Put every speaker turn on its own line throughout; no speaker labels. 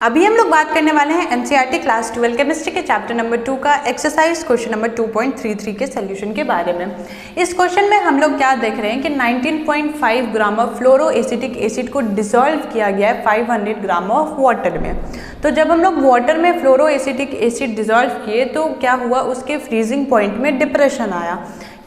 अभी हम लोग बात करने वाले हैं एनसीईआरटी क्लास 12 केमिस्ट्री के चैप्टर नंबर 2 का एक्सरसाइज क्वेश्चन नंबर 2.33 के सॉल्यूशन के बारे में। इस क्वेश्चन में हम लोग क्या देख रहे हैं कि 19.5 gram of fluoro acetic acid को डिसॉल्व किया गया है 500 ग्राम ऑफ वाटर में। तो जब हम लोग वाटर में फ्लोरो एसिटिक एसिड डिसॉल्व किए तो क्या हुआ, उसके फ्रीजिंग पॉइंट में डिप्रेशन आया।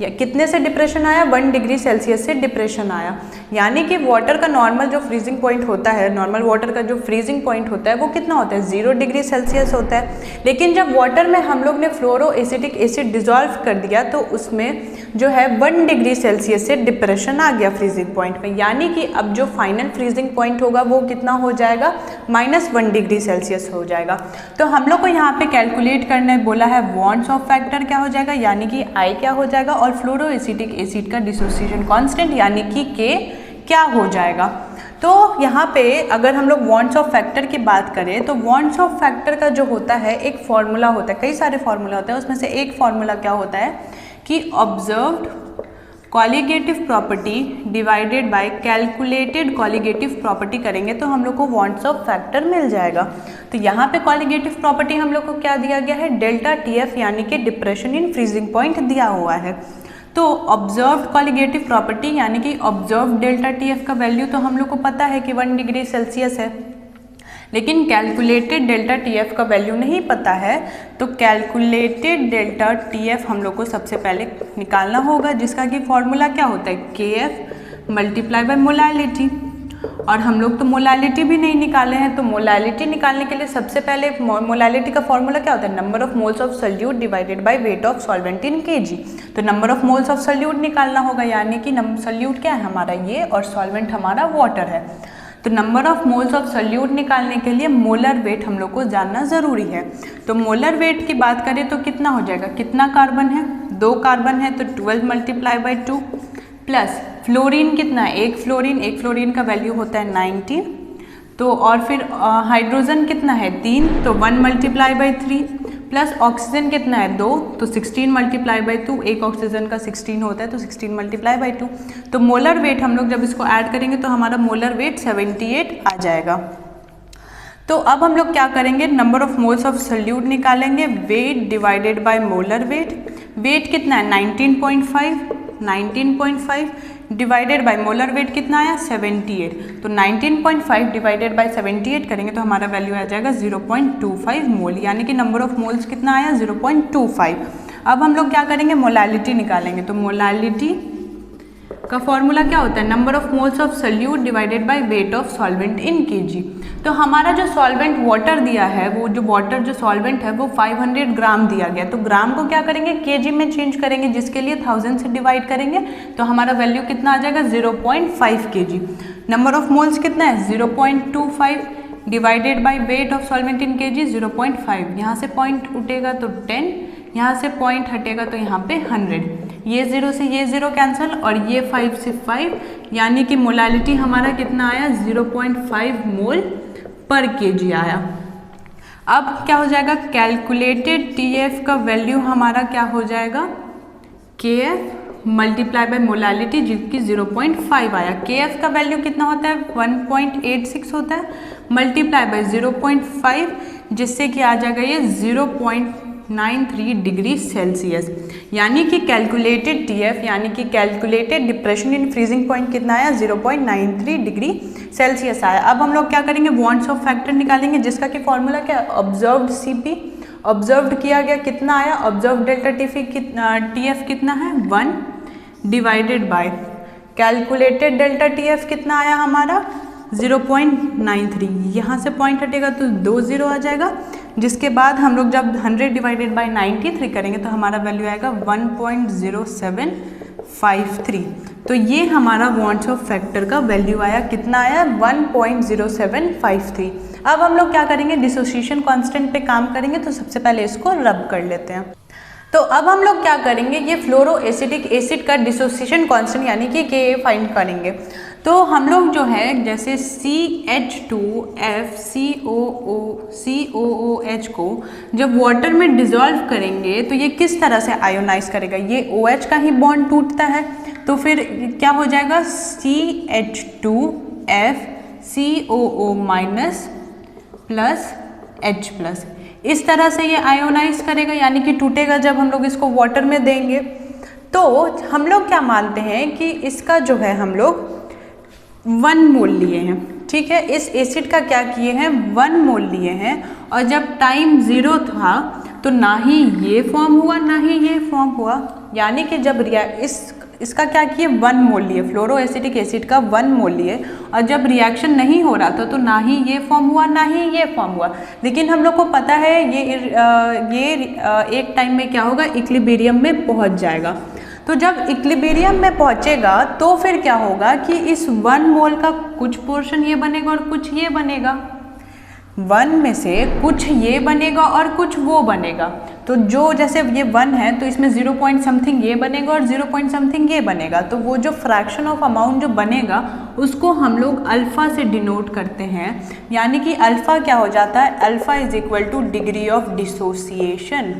या कितने से डिप्रेशन आया, 1 डिग्री सेल्सियस से डिप्रेशन आया। यानी कि वाटर का नॉर्मल जो फ्रीजिंग पॉइंट होता है, नॉर्मल वाटर का जो फ्रीजिंग पॉइंट होता है वो कितना होता है, 0 डिग्री सेल्सियस होता है। लेकिन जब वाटर में हम लोग ने फ्लोरो एसिटिक एसिड डिसॉल्व कर दिया तो उसमें जो है 1 डिग्री सेल्सियस से डिप्रेशन आ गया फ्रीजिंग पॉइंट में। यानी कि अब जो फाइनल फ्रीजिंग पॉइंट होगा वो कितना हो जाएगा, -1 डिग्री सेल्सियस हो जाएगा। तो हम लोग को यहाँ पे कैलकुलेट करने बोला है वॉन्स ऑफ फैक्टर क्या हो जाएगा, यानी कि I क्या हो जाएगा, और फ्लोरो एसिटिक एसिड का डिसोसिएशन कांस्टेंट यानी कि K क्या हो जाएगा। तो यहाँ पे अगर हम लोग वॉन्ट्स ऑफ फैक्टर की बात करें तो वॉन्ट्स ऑफ फैक्टर का जो होता है एक फॉर्मूला होता है, कई सारे फॉर्मूला होते हैं, उसमें से एक फॉर्मूला क्या होता है कि observed colligative property divided by calculated colligative property करेंगे तो हम लोग को वॉन्ट्स ऑफ फैक्टर मिल जाएगा। तो यहाँ पे कॉलिगेटिव प्रॉपर्टी हम लोग को क्या दिया गया है, डेल्टा TF यानी कि डिप्रेशन इन फ्रीजिंग पॉइंट दिया हुआ है। तो ऑब्जर्व्ड कॉलिगेटिव प्रॉपर्टी यानी कि ऑब्जर्व्ड डेल्टा TF का वैल्यू तो हम लोग को पता है कि 1 डिग्री सेल्सियस है, लेकिन कैलकुलेटेड डेल्टा TF का वैल्यू नहीं पता है। तो कैलकुलेटेड डेल्टा TF हम लोग को सबसे पहले निकालना होगा, जिसका कि फॉर्मूला क्या होता है, KF मल्टीप्लाई बाय मोलालिटी। और हम लोग तो मोलालिटी भी नहीं निकाले हैं, तो मोलालिटी निकालने के लिए सबसे पहले मोलालिटी का फॉर्मूला क्या होता है, number of moles of solute divided by weight of solvent in kg। तो number of moles of solute निकालना होगा, यानी कि सोल्यूट क्या है हमारा ये, और सॉल्वेंट हमारा वाटर है। तो number of moles of solute निकालने के लिए मोलर वेट हम लोग को जानना ज़रूरी है। तो मोलर वेट की बात करें तो कितना हो जाएगा, कितना कार्बन है, 2 कार्बन है, तो 12 मल्टीप्लाई बाई 2 प्लस फ्लोरीन कितना है, एक फ्लोरीन का वैल्यू होता है 90। तो और फिर हाइड्रोजन कितना है 3, तो 1 मल्टीप्लाई बाई 3 प्लस ऑक्सीजन कितना है 2, तो 16 मल्टीप्लाई बाई 2, एक ऑक्सीजन का 16 होता है तो 16 मल्टीप्लाई बाई 2। तो मोलर वेट हम लोग जब इसको ऐड करेंगे तो हमारा मोलर वेट 78 आ जाएगा। तो अब हम लोग क्या करेंगे, number of moles of solute निकालेंगे, weight divided by molar weight. Weight कितना है 19.5 डिवाइडेड बाय मोलर वेट कितना आया 78। तो 19.5 डिवाइडेड बाय 78 करेंगे तो हमारा वैल्यू आ जाएगा 0.25 मोल, यानी कि नंबर ऑफ मोल्स कितना आया 0.25। अब हम लोग क्या करेंगे, मोलालिटी निकालेंगे। तो मोलालिटी का फॉर्मूला क्या होता है, number of moles of solute divided by weight of solvent in kg। तो हमारा जो सॉल्वेंट वाटर दिया है, वो जो वाटर जो सॉल्वेंट है वो 500 ग्राम दिया गया। तो ग्राम को क्या करेंगे, kg में चेंज करेंगे, जिसके लिए 1000 से डिवाइड करेंगे तो हमारा वैल्यू कितना आ जाएगा 0.5 kg। नंबर ऑफ मोल्स कितना है 0.25 divided by weight of solvent in kg 0.5। यहाँ से पॉइंट उठेगा तो 10, यहाँ से पॉइंट हटेगा तो यहाँ पे 100, ये 0 से ये 0 कैंसिल, और ये 5 से 5, यानी कि मोलालिटी हमारा कितना आया 0.5 मोल पर kg आया। अब क्या हो जाएगा, कैलकुलेटेड TF का वैल्यू हमारा क्या हो जाएगा, KF मल्टीप्लाई बाय मोलालिटी, जिसकी 0.5 आया। KF का वैल्यू कितना होता है 1.86 होता है, मल्टीप्लाई बाय 0.5, जिससे कि आ जाएगा ये 0.93 डिग्री सेल्सियस। यानी कि कैलकुलेटेड TF यानी कि calculated depression in freezing point कितना आया 0.93 डिग्री सेल्सियस आया। अब हम लोग क्या करेंगे, वॉन्ट्स ऑफ फैक्टर निकालेंगे, जिसका कि फॉर्मूला क्या है, ऑब्जर्व्ड CP। ऑब्जर्व्ड किया गया कितना आया, ऑब्जर्व्ड डेल्टा TF कितना है 1 divided by calculated delta TF कितना आया हमारा 0.93। यहाँ से पॉइंट हटेगा तो 2 0 आ जाएगा, जिसके बाद हम लोग जब 100 डिवाइडेड बाय 93 करेंगे तो हमारा वैल्यू आएगा 1.0753। तो ये हमारा वॉन्ट्स ऑफ फैक्टर का वैल्यू आया, कितना आया 1.0753। अब हम लोग क्या करेंगे, डिसोसिएशन कांस्टेंट पे काम करेंगे। तो सबसे पहले इसको रब कर लेते हैं। तो अब हम लोग क्या करेंगे, ये फ्लोरो एसिटिक एसिड का डिसोसिएशन कांस्टेंट यानी कि Ka फाइंड करेंगे। तो हम लोग जो है जैसे CH2FCOOH को जब वाटर में डिसॉल्व करेंगे तो ये किस तरह से आयोनाइज करेगा, ये OH का ही बॉन्ड टूटता है, तो फिर क्या हो जाएगा CH2FCOO- प्लस H प्लस। इस तरह से ये आयोनाइज करेगा, यानी कि टूटेगा जब हम लोग इसको वाटर में देंगे। तो हम लोग क्या मानते हैं कि इसका जो है हम लोग 1 मोल लिए हैं, ठीक है। इस एसिड का क्या किए हैं, 1 मोल लिए हैं, और जब टाइम 0 था तो ना ही ये फॉर्म हुआ ना ही ये फॉर्म हुआ, यानी कि जब इसका क्या किए 1 मोल लिए, फ्लोरोएसिटिक एसिड का 1 मोल लिए, और जब रिएक्शन नहीं हो रहा था तो ना ही ये फॉर्म हुआ ना ही ये फॉर्म हुआ। लेकिन हम लोग को पता है ये एक टाइम में क्या होगा, इक्विलिब्रियम में पहुंच जाएगा। तो जब इक्विलिब्रियम में पहुंचेगा तो फिर क्या होगा कि इस 1 मोल का कुछ पोर्शन ये बनेगा और कुछ ये बनेगा, 1 में से कुछ ये बनेगा और कुछ वो बनेगा। तो जो जैसे ये 1 है तो इसमें 0 पॉइंट समथिंग ये बनेगा और 0 पॉइंट समथिंग ये बनेगा। तो वो जो फ्रैक्शन ऑफ अमाउंट जो बनेगा उसको हम लोग अल्फ़ा से डिनोट करते हैं, यानी कि अल्फ़ा क्या हो जाता है, alpha is equal two degree of dissociation.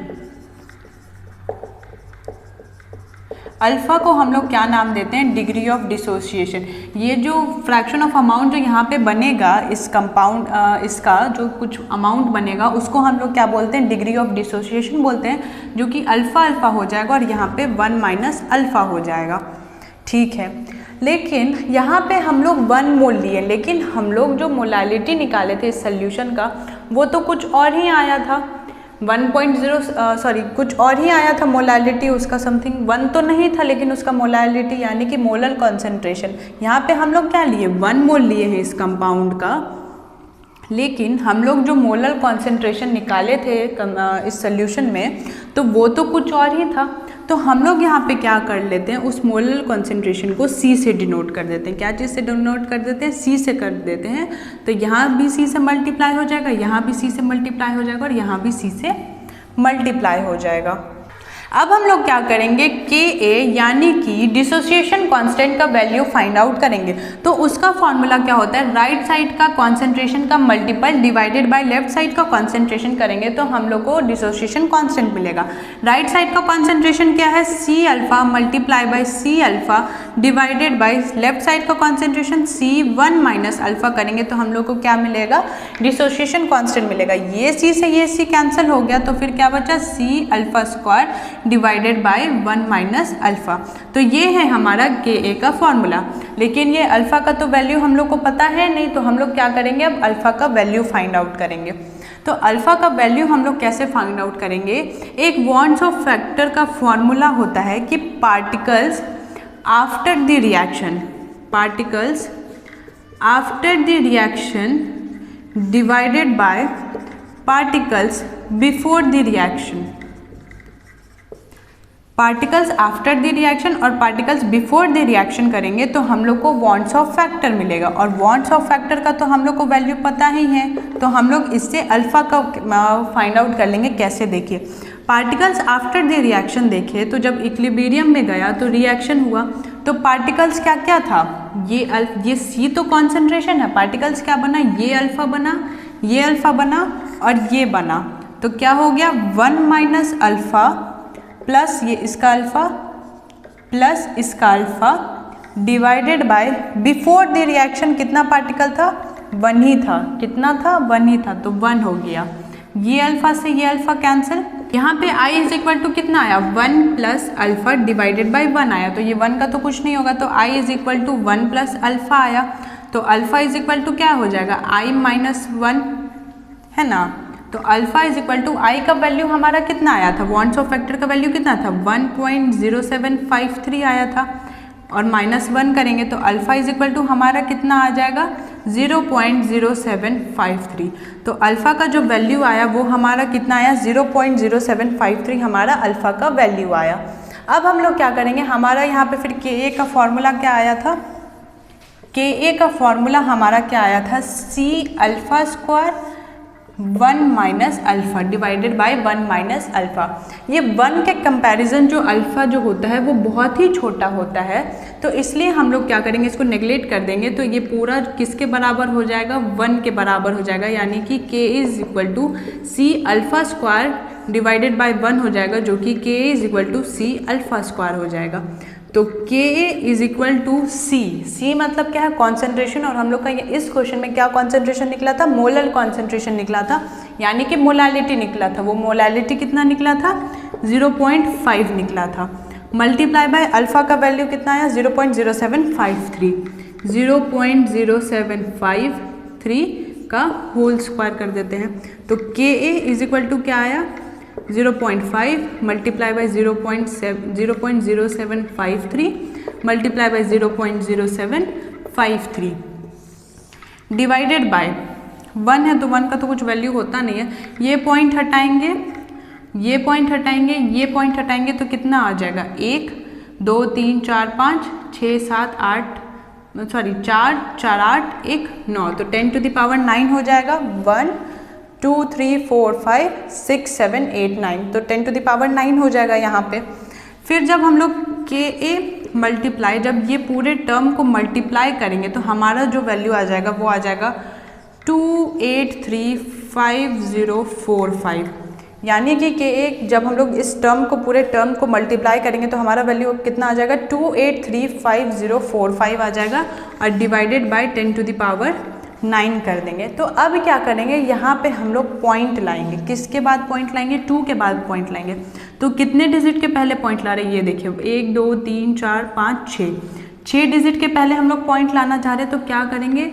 Alpha को हम लोग क्या नाम देते हैं, डिग्री ऑफ डिसोसिएशन। ये जो फ्रैक्शन ऑफ अमाउंट जो यहाँ पे बनेगा इस कंपाउंड इसका जो कुछ अमाउंट बनेगा उसको हम लोग क्या बोलते हैं, डिग्री ऑफ डिसोसिएशन बोलते हैं, जो कि अल्फ़ा अल्फ़ा हो जाएगा और यहाँ पे 1 माइनस अल्फ़ा हो जाएगा, ठीक है। लेकिन यहाँ पे हम लोग 1 मोल लिए, लेकिन हम लोग जो मोलालिटी निकाले थे इस सोल्यूशन का वो तो कुछ और ही आया था, 1.0 कुछ और ही आया था मोलालिटी उसका, समथिंग 1 तो नहीं था लेकिन उसका मोलालिटी यानी कि मोलर कॉन्सेंट्रेशन। यहाँ पे हम लोग क्या लिए, 1 मोल लिए हैं इस कंपाउंड का, लेकिन हम लोग जो मोलर कॉन्सेंट्रेशन निकाले थे इस सोल्यूशन में तो वो तो कुछ और ही था। तो हम लोग यहाँ पे क्या कर लेते हैं, उस मोलर कॉन्सेंट्रेशन को C से डिनोट कर देते हैं। क्या चीज़ से डिनोट कर देते हैं, C से कर देते हैं। तो यहाँ भी C से मल्टीप्लाई हो जाएगा, यहाँ भी C से मल्टीप्लाई हो जाएगा और यहाँ भी C से मल्टीप्लाई हो जाएगा। अब हम लोग क्या करेंगे, Ka यानी कि डिसोसिएशन कांस्टेंट का वैल्यू फाइंड आउट करेंगे। तो उसका फॉर्मूला क्या होता है, राइट साइड का कॉन्सेंट्रेशन का multiple divided by left side का कॉन्सेंट्रेशन करेंगे तो हम लोग को डिसोसिएशन कांस्टेंट मिलेगा। राइट साइड का कॉन्सेंट्रेशन क्या है, C alpha multiply by C alpha divided by left side का कॉन्सेंट्रेशन C1 माइनस अल्फा करेंगे तो हम लोग को क्या मिलेगा, डिसोसिएशन कांस्टेंट मिलेगा। ये C से ये C कैंसिल हो गया तो फिर क्या बचा, C alpha square divided by 1 minus alpha. तो ये है हमारा Ka का फॉर्मूला। लेकिन ये अल्फ़ा का तो वैल्यू हम लोग को पता है नहीं, तो हम लोग क्या करेंगे, अब अल्फ़ा का वैल्यू फाइंड आउट करेंगे। तो अल्फ़ा का वैल्यू हम लोग कैसे फाइंड आउट करेंगे, एक वॉन्स ऑफ फैक्टर का फॉर्मूला होता है कि particles after the reaction divided by particles before the reaction. Particles after the reaction और पार्टिकल्स बिफोर द रिएक्शन करेंगे तो हम लोग को वॉन्स ऑफ फैक्टर मिलेगा, और वॉन्स ऑफ फैक्टर का तो हम लोग को वैल्यू पता ही है। तो हम लोग इससे अल्फ़ा का फाइंड आउट कर लेंगे। कैसे, देखिए, पार्टिकल्स आफ्टर द रिएक्शन देखिए तो जब इक्विलिब्रियम में गया तो रिएक्शन हुआ तो पार्टिकल्स क्या क्या था, ये C तो कॉन्सेंट्रेशन है, पार्टिकल्स क्या बना, ये अल्फ़ा बना, ये अल्फ़ा बना और ये बना। तो क्या हो गया, 1 माइनस अल्फ़ा प्लस ये इसका अल्फ़ा प्लस इसका alpha divided by before the reaction कितना पार्टिकल था, 1 ही था। कितना था, 1 ही था, तो 1 हो गया। ये अल्फ़ा से ये अल्फ़ा कैंसिल। यहाँ पे I इज इक्वल टू कितना आया, 1 प्लस अल्फ़ा डिवाइडेड बाय 1 आया। तो ये 1 का तो कुछ नहीं होगा, तो I is equal to 1 plus alpha आया। तो अल्फ़ा इज इक्वल टू क्या हो जाएगा, I माइनस 1 है ना। तो अल्फ़ा इज इक्वल टू आई का वैल्यू हमारा कितना आया था, वॉन्स ऑफ फैक्टर का वैल्यू कितना था, 1.0753 आया था, और -1 करेंगे तो अल्फ़ा इज इक्वल टू हमारा कितना आ जाएगा, 0.0753। तो अल्फ़ा का जो वैल्यू आया वो हमारा कितना आया, 0.0753 हमारा अल्फ़ा का वैल्यू आया। अब हम लोग क्या करेंगे, हमारा यहाँ पे फिर Ka का फॉर्मूला क्या आया था, Ka का फॉर्मूला हमारा क्या आया था, C alpha square 1 minus alpha divided by 1 minus alpha. ये 1 के कंपैरिजन जो अल्फ़ा जो होता है वो बहुत ही छोटा होता है, तो इसलिए हम लोग क्या करेंगे, इसको नेगलेक्ट कर देंगे। तो ये पूरा किसके बराबर हो जाएगा, 1 के बराबर हो जाएगा, यानी कि K is equal to C alpha square divided by 1 हो जाएगा, जो कि K is equal to C alpha square हो जाएगा। तो K A is equal to C. C मतलब क्या है? कॉन्सेंट्रेशन। और हम लोग का इस क्वेश्चन में क्या कॉन्सेंट्रेशन निकला था? मोलर कॉन्सेंट्रेशन निकला था, यानी कि मोलालिटी निकला था। वो मोलालिटी कितना निकला था? 0.5 निकला था। मल्टीप्लाई बाय अल्फा का वैल्यू कितना आया? 0.0753। 0.0753 का होल स्क्वायर कर देते हैं। तो K A is equal to क्या आया? 0.5 multiply by 0.0753 multiply by 0.0753 divided by 1 है, तो 1 का तो कुछ वैल्यू होता नहीं है। ये पॉइंट हटाएंगे, ये पॉइंट हटाएंगे, ये पॉइंट हटाएंगे, तो कितना आ जाएगा? 1 2 3 4 5 6 7 8 4 4 8 1 9, तो 10 to the power 9 हो जाएगा। 1 2 3 4 5 6 7 8 9, तो 10 to the power 9 हो जाएगा यहाँ पे। फिर जब हम लोग के ए मल्टीप्लाई, जब ये पूरे टर्म को मल्टीप्लाई करेंगे तो हमारा जो वैल्यू आ जाएगा वो आ जाएगा 2835045, यानी कि के ए जब हम लोग इस टर्म को पूरे टर्म को मल्टीप्लाई करेंगे तो हमारा वैल्यू कितना आ जाएगा? 2835045 आ जाएगा, और divided by 10 to the power 9 कर देंगे। तो अब क्या करेंगे? यहाँ पे हम लोग पॉइंट लाएंगे। किसके बाद पॉइंट लाएंगे? 2 के बाद पॉइंट लाएंगे। तो कितने डिजिट के पहले पॉइंट ला रहे हैं? ये देखिए 1 2 3 4 5 6 डिजिट के पहले हम लोग पॉइंट लाना चाह रहे हैं। तो क्या करेंगे?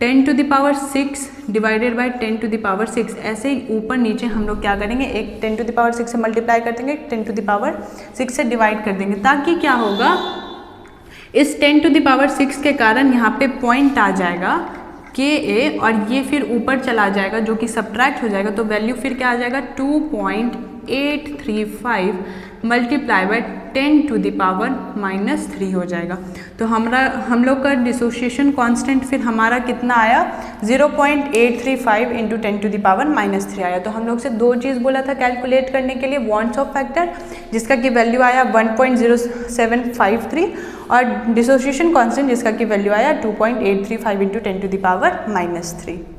10 to the power 6 divided by 10 to the power 6, ऐसे ही ऊपर नीचे हम लोग क्या करेंगे? एक 10 to the power 6 से मल्टीप्लाई कर देंगे, 10 to the power 6 से डिवाइड कर देंगे, ताकि क्या होगा? इस 10 to the power 6 के कारण यहाँ पे पॉइंट आ जाएगा के ए, और ये फिर ऊपर चला जाएगा जो कि सब्ट्रैक्ट हो जाएगा। तो वैल्यू फिर क्या आ जाएगा? 2.835 multiply by 10 to the power -3 हो जाएगा। तो हम लोग का डिसोसिएशन कांस्टेंट फिर हमारा कितना आया? 0.835 इंटू 10 to the power -3 आया। तो हम लोग से दो चीज़ बोला था कैलकुलेट करने के लिए, वॉन्ट्स ऑफ फैक्टर जिसका कि वैल्यू आया 1.0753, और डिसोसिएशन कांस्टेंट जिसका कि वैल्यू आया 2.835 इंटू 10 to the power -3।